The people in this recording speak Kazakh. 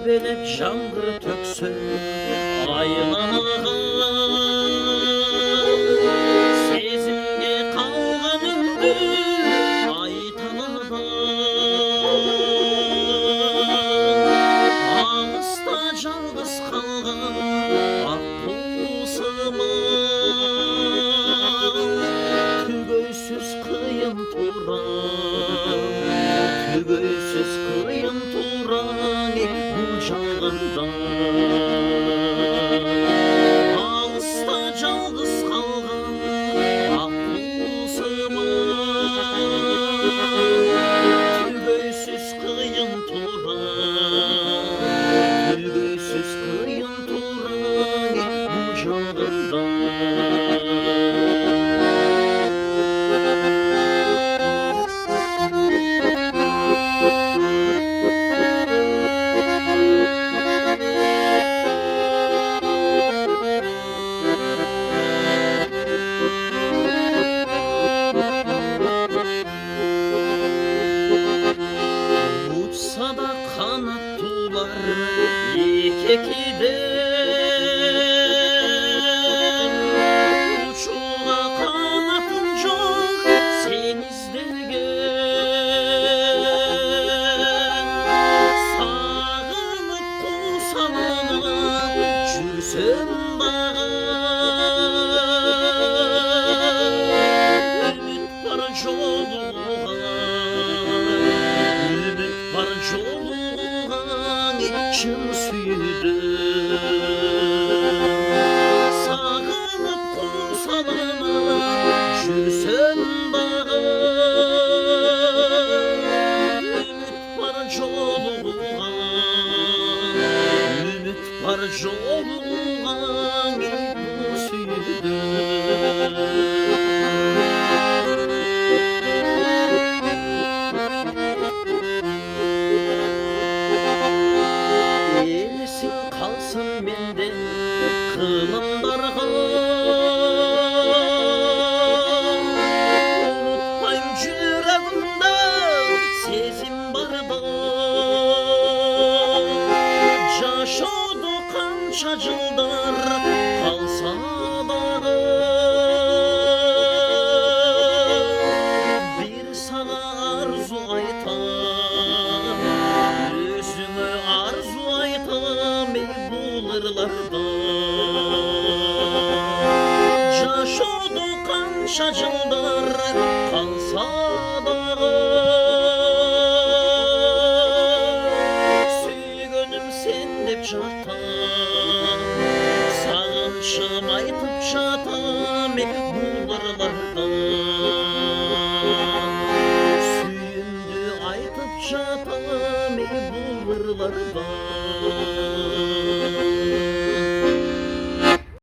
тербелеп жаңғыр төксін айланған сезімге қалған үнді айталады алыста жалғыз қалған ақ қуысыма түгейсіз қиын тура түгейсіз қиын тура бұл жалғанда алыста жалғыз қалған ақ қуысыма түгейсіз қиын тура түгейсіз қиын тура бұл жалғанда Uçsada kanattılar ekekiden Uçuğa kanatın çok sen izlergen Sağınıp kusalana жүрсем дағы Ümit var жолуға Ümit var жолуға Шын сүйдім Сағынып қосалана жүрсем дағы Ümit var жолуға Ümit var жолуға сүйдім Елесің қалсын менден қылымдарға Ұмытпайым жүрегімді сезім барда Жашауды қанша жылдар қалса дағы Bir sana arzu айтам Өзіңе арзу айтам бұл ырларда Жашауды қанша жылдар қалса дағы Сүйгенім сен деп жатам Сағынышым айтып жатам бұл ырларда